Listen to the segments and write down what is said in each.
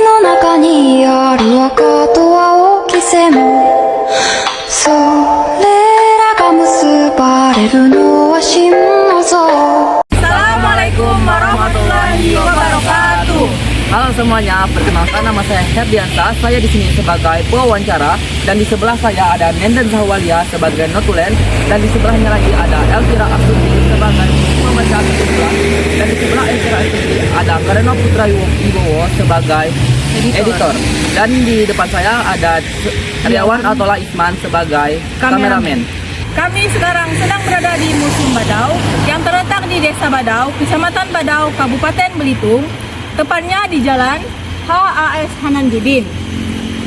の中にある赤と青き線それらが結ばれるのは心臓 Assalamualaikum warahmatullahi wabarakatuh. Halo semuanya, perkenalkan nama saya Herdianta. Saya di sini sebagai pewawancara dan di sebelah saya ada Nenden Zahwalia sebagai notulen dan di sebelahnya lagi ada Elvira Astuti sebagai pembaca kesimpulan dan di sebelah Elvira Astuti ada Karena Putra Wibowo sebagai editor dan di depan saya ada Riawan Atola Isman sebagai kameramen. Kami sekarang sedang berada di Museum Badau yang terletak di Desa Badau, Kecamatan Badau, Kabupaten Belitung, tepatnya di Jalan HAS Hananjudin.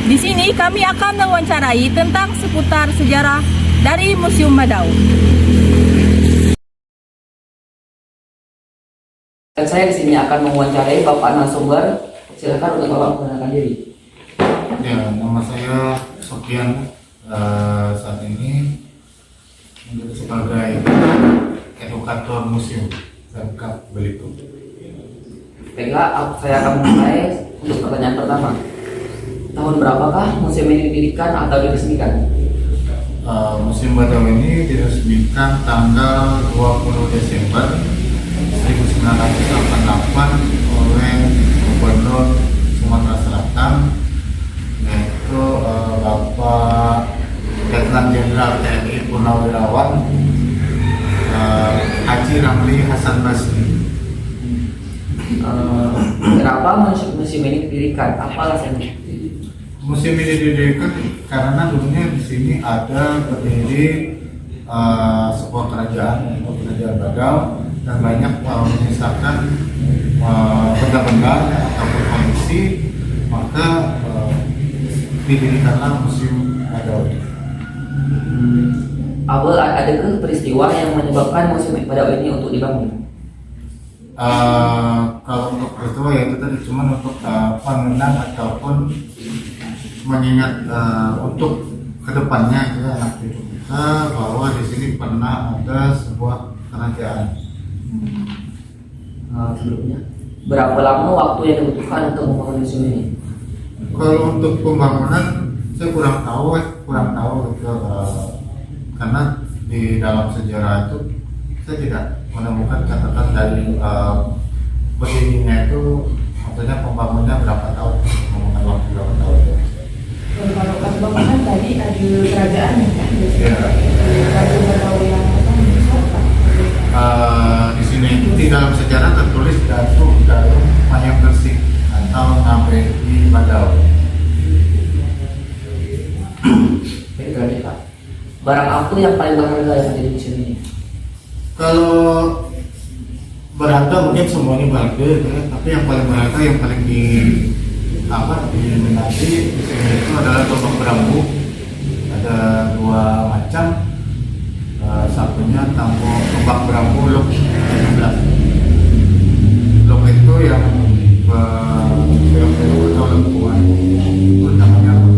Di sini kami akan mewawancarai tentang seputar sejarah dari Museum Badau. Dan saya di sini akan mewawancarai Bapak narasumber. Silakan untuk Bapak memperkenalkan diri. Ya, nama saya Sofian. Saat ini menjadi sebagai edukator museum Pemkab Belitung. Baiklah, saya akan memulai untuk pertanyaan pertama. Tahun berapakah museum ini didirikan atau diresmikan? Museum Badau ini diresmikan tanggal 20 Desember 1988 oleh Gubernur Sumatera Selatan, yaitu Bapak Letnan Jenderal TNI Purnawirawan Haji Ramli Hasan Basri. Kenapa museum ini didirikan? Apa alasannya? Museum ini didirikan karena dulunya di sini ada berdiri sebuah kerajaan atau kerajaan Badau dan banyak menyisakan benda-benda ataupun koleksi, maka didirikanlah Museum Badau. Adakah peristiwa yang menyebabkan museum Badau ini untuk dibangun? Kalau untuk peristiwa ya itu tadi cuma untuk pengenang ataupun mengingat untuk kedepannya ya, anak cucu kita bahwa di sini pernah ada sebuah kerajaan. Sebelumnya, berapa lama waktu yang dibutuhkan untuk membangun museum ini? Kalau untuk pembangunan saya kurang tahu itu karena di dalam sejarah itu saya tidak menemukan catatan dari berdirinya itu, maksudnya pembangunannya berapa tahun, memakan waktu berapa tahun. Kalau kan tadi ada kerajaan kan? Ya. Raja Badau yang Di sini itu di dalam sejarah tertulis Datuk Mayang Gersik atau Ngabedi Badau. Baik, Pak. Barang apa yang paling berharga yang ada di museum ini? Kalau berharga mungkin semuanya berharga, ya, tapi yang paling berharga yang paling diminati di sini itu adalah tombak bambu. Ada dua macam. Satunya tombak bambu Luk 17. Luk itu yang belok-belok atau lengkungan. Itu namanya apa?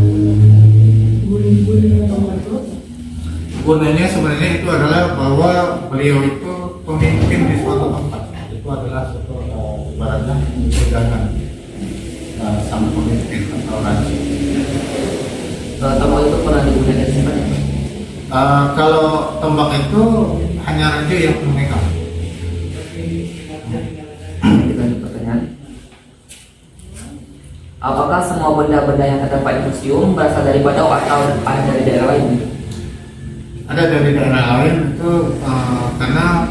Gunanya sebenarnya itu adalah bahwa beliau itu pemimpin di suatu tempat. Itu adalah suatu ibaratnya pegangan sang pemimpin atau raja. Tombak itu pernah digunakan siapa? Kalau tombak itu hanya raja yang memegang. Kita lanjut pertanyaan. Apakah semua benda-benda yang terdapat di museum berasal dari Badau atau ada dari daerah lain? Ada dari daerah lain itu karena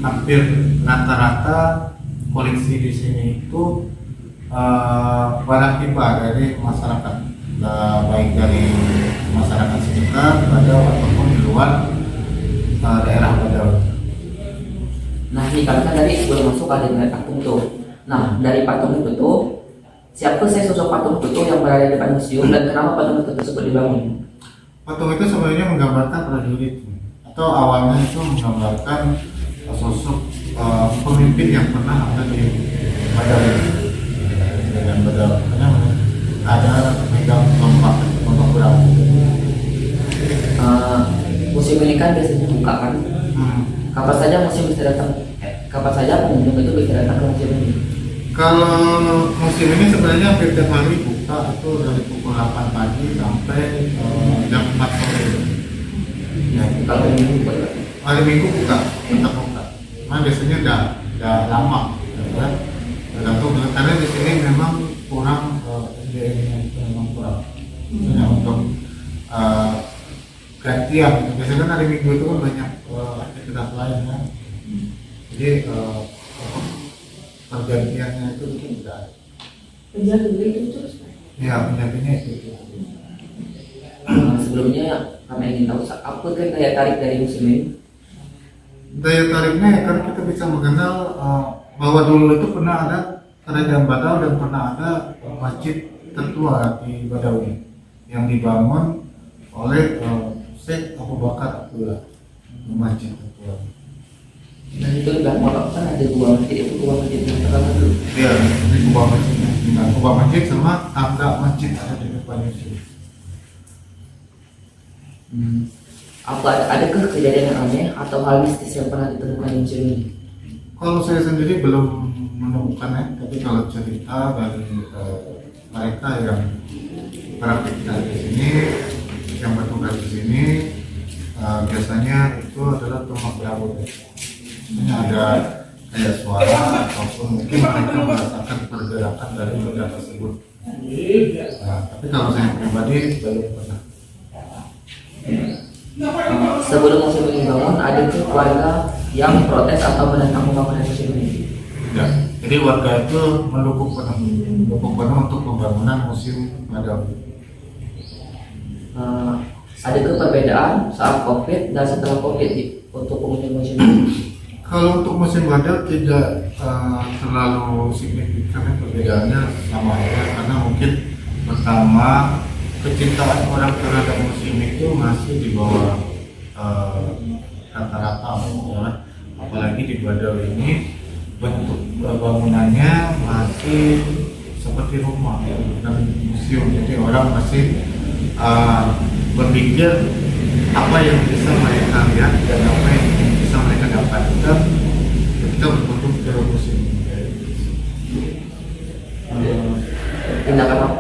hampir rata-rata koleksi di sini itu barang hibah dari masyarakat, baik dari masyarakat sekitar Badau ataupun di luar daerah Badau. Nah, ini kan tadi sebelum masuk ada patung tuh. Nah, dari patung itu tuh, siapa sih sosok patung itu yang berada di depan museum dan kenapa patung itu tersebut dibangun? Patung itu sebenarnya menggambarkan prajurit, atau awalnya itu menggambarkan sosok pemimpin yang pernah ada di Badau. Dan Badau karena ada megang tombak Kapan saja museum bisa datang? Kapan saja pengunjung itu bisa datang ke museum ini? Kalau musim ini sebenarnya hampir tiap hari buka, itu dari pukul 8 pagi sampai jam 4 sore. Ya, Kalau minggu buka juga. hari Minggu buka, tetap buka. Nah, biasanya udah lama, ya. Tergantung karena di sini memang kurang SDM-nya itu memang kurang. Maksudnya untuk gantian. Biasanya kan hari Minggu itu kan banyak aktivitas lain ya. Jadi pergantiannya itu tidak ada. Penjaga itu terus Pak. Ya, penjapinya itu. Sebelumnya kami ingin tahu apa kan daya tarik dari museum ini? Daya tariknya ya, karena kita bisa mengenal bahwa dulu itu pernah ada kerajaan Badau dan pernah ada masjid tertua di Badau ini yang dibangun oleh Syekh Abu Bakar Abdullah, masjid tertua. Dan itu bilang kalau kan ada dua masjid, itu dua masjid yang pertama dulu. Ya, ini kubah masjidnya. Nah, kubah masjid sama tangga masjid ada di depan itu. Adakah kejadian yang aneh atau hal mistis yang pernah ditemukan di museum ini? Kalau saya sendiri belum menemukan ya, tapi kalau cerita dari mereka yang beraktivitas di sini, yang bertugas di sini, biasanya itu adalah rumah berabut. Ini ada kayak suara ataupun mungkin mereka merasakan pergerakan dari benda tersebut. Nah, tapi kalau saya pribadi belum pernah. Sebelum museum ini dibangun, ada keluarga yang protes atau menentang pembangunan museum ini? Ya, jadi warga itu mendukung penuh untuk pembangunan museum Badau. Adakah perbedaan saat COVID dan setelah COVID untuk pengunjung museum ini? Kalau untuk musim Badau tidak terlalu signifikan perbedaannya, sama aja karena mungkin pertama kecintaan orang terhadap museum itu masih di bawah rata-rata, ya. Apalagi di Badau ini bentuk bangunannya masih seperti rumah, ya, bukan museum. Jadi orang masih berpikir apa yang bisa mereka lihat dan apa yang bisa mereka dapatkan ketika berkunjung ke museum.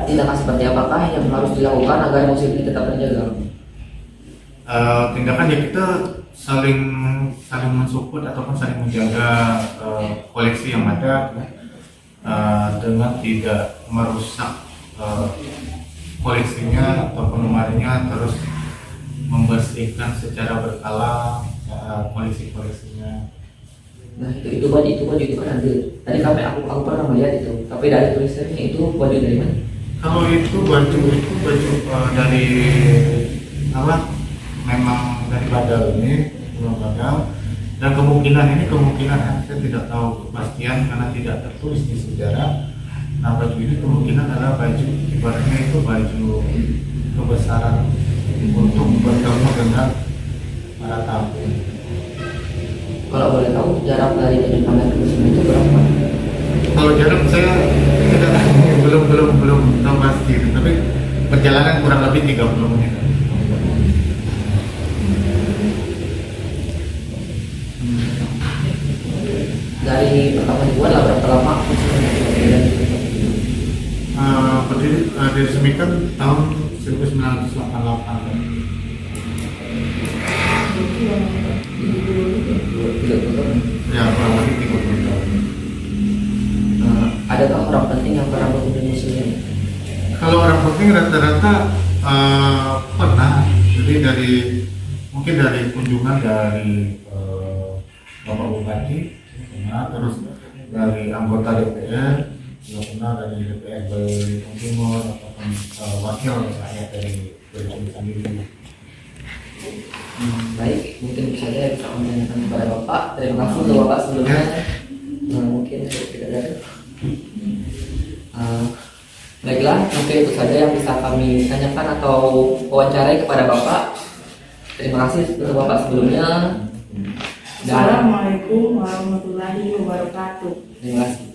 Tindakan seperti apakah yang harus dilakukan agar museum ini tetap terjaga? Tindakan ya kita saling mensupport ataupun saling menjaga koleksi yang ada, dengan tidak merusak koleksinya ataupun lemarinya, terus membersihkan secara berkala koleksinya. Nah itu baju itu kan ada. Tadi aku pernah melihat itu, tapi dari tulisannya itu baju dari mana? Kalau itu baju dari apa? Memang dari Badau ini, Pulau Badau. Dan kemungkinan saya tidak tahu kepastian karena tidak tertulis di sejarah. Nah, baju ini kemungkinan adalah baju, ibaratnya itu baju kebesaran untuk bertemu dengan para tamu. Kalau boleh tahu jarak dari Tanjung ke museum itu berapa? Kalau jarak saya tidak belum tahu pasti, tapi perjalanan kurang lebih 30 menit. Dari pertama dibuat lah berapa lama? Diresmikan tahun 1988. Ya, kurang lebih 30 tahun. Adakah orang penting yang pernah berkunjung museum ini? Kalau orang penting rata-rata pernah. Jadi mungkin dari kunjungan dari Bapak Bupati, terus dari anggota DPR, juga pernah dari DPR Belitung Timur ataupun wakil rakyat dari Belitung sendiri. Baik, mungkin saya bisa menanyakan kepada Bapak. Terima kasih untuk Bapak sebelumnya. Mungkin saya tidak ada. Baiklah, mungkin itu saja yang bisa kami tanyakan atau wawancarai kepada Bapak. Terima kasih untuk Bapak sebelumnya. Dan Assalamualaikum warahmatullahi wabarakatuh. terima kasih.